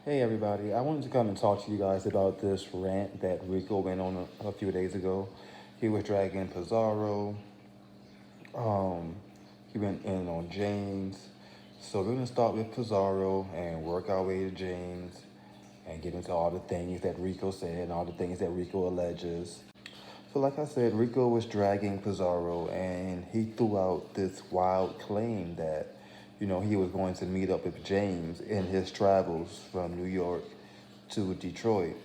Hey everybody, I wanted to come and talk to you guys about this rant that Rico went on a few days ago. He was dragging Pizarro, um, he went in on James. So we're gonna start with Pizarro and work our way to James and get into all the things that Rico said and all the things that Rico alleges. So like I said, Rico was dragging Pizarro and he threw out this wild claim that, he was going to meet up with James in his travels from New York to Detroit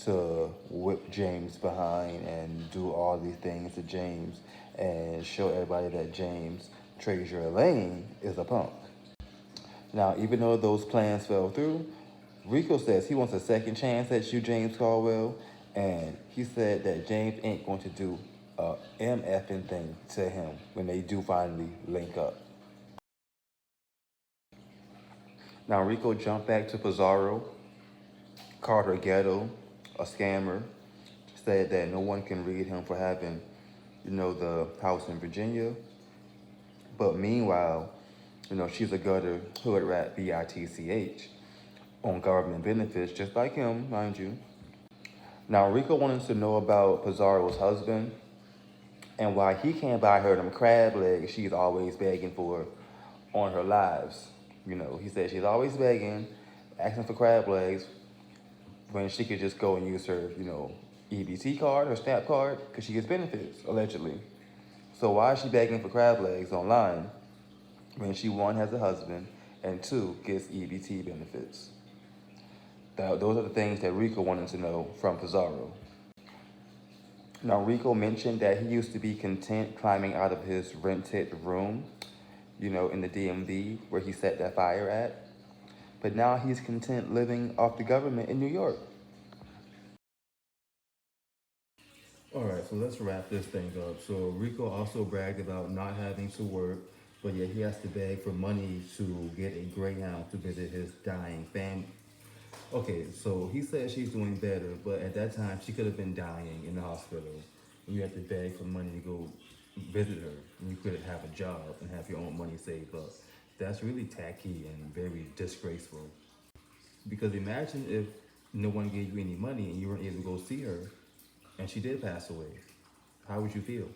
to whip James behind and do all these things to James and show everybody that James Trezur is a punk. Now, even though those plans fell through, Rico says he wants a second chance at you, James Caldwell, and he said that James ain't going to do a MFing thing to him when they do finally link up. Now, Rico jumped back to Pizarro, called her ghetto, a scammer, said that no one can read him for having, the house in Virginia. But meanwhile, she's a gutter hood rat BITCH on government benefits, just like him, mind you. Now, Rico wanted to know about Pizarro's husband and why he can't buy her them crab legs she's always begging for on her lives. He said she's always begging, asking for crab legs when she could just go and use her, EBT card, her SNAP card, because she gets benefits, allegedly. So why is she begging for crab legs online when she, one, has a husband, and two, gets EBT benefits? Those are the things that Rico wanted to know from Pizarro. Now, Rico mentioned that he used to be content climbing out of his rented room, in the DMV where he set that fire at. But now he's content living off the government in New York. All right, so let's wrap this thing up. So Rico also bragged about not having to work, but yet he has to beg for money to get a Greyhound to visit his dying family. Okay, so he said she's doing better, but at that time she could have been dying in the hospital. And you have to beg for money to go visit her. And you could have a job and have your own money saved up. That's really tacky and very disgraceful. Because imagine if no one gave you any money and you weren't able to go see her and she did pass away. How would you feel?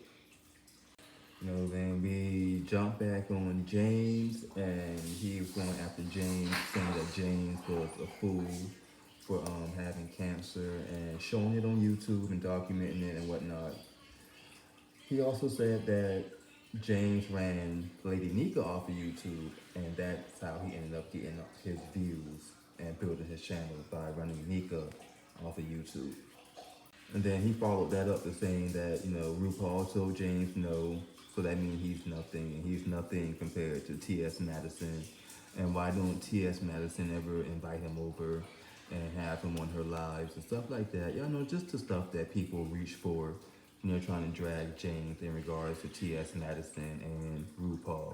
Then we jump back on James, and he was going after James, saying that James was a fool for having cancer and showing it on YouTube and documenting it and whatnot. He also said that James ran Lady Nika off of YouTube, and that's how he ended up getting his views and building his channel by running Nika off of YouTube. And then he followed that up to saying that, RuPaul told James no, so that means he's nothing, and he's nothing compared to T.S. Madison. And why don't T.S. Madison ever invite him over and have him on her lives and stuff like that? Just the stuff that people reach for when they're trying to drag James in regards to T.S. Madison and RuPaul.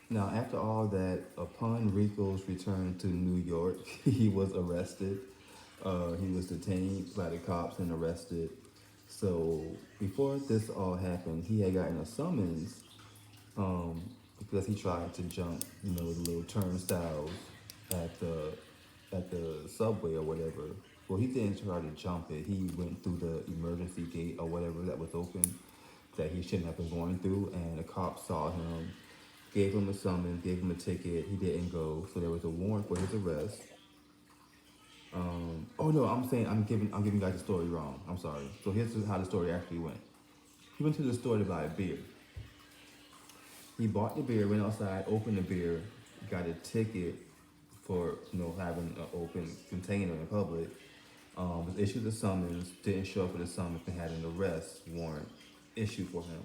Now, after all that, upon Rico's return to New York, he was arrested. He was detained by the cops and arrested. So before this all happened, he had gotten a summons because he tried to jump, the little turnstiles at the subway or whatever. Well, he didn't try to jump it. He went through the emergency gate or whatever that was open that he shouldn't have been going through, and the cops saw him, gave him a summons, gave him a ticket. He didn't go, so there was a warrant for his arrest. Oh no, I'm giving you guys the story wrong. I'm sorry. So here's how the story actually went. He went to the store to buy a beer. He bought the beer, went outside, opened the beer, got a ticket for having an open container in public. Was issued a summons, didn't show up for the summons, and had an arrest warrant issued for him.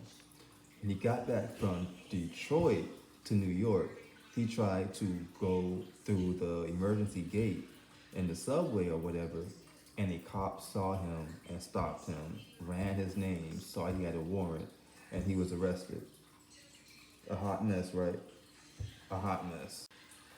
When he got back from Detroit to New York, he tried to go through the emergency gate in the subway or whatever, and a cop saw him and stopped him, ran his name, saw he had a warrant, and he was arrested. A hot mess, right? A hot mess.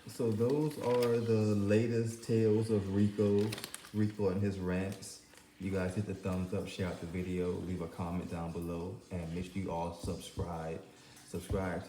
So those are the latest tales of Rico and his rants. You guys hit the thumbs up, share out the video, leave a comment down below, and make sure you all subscribe. Subscribe.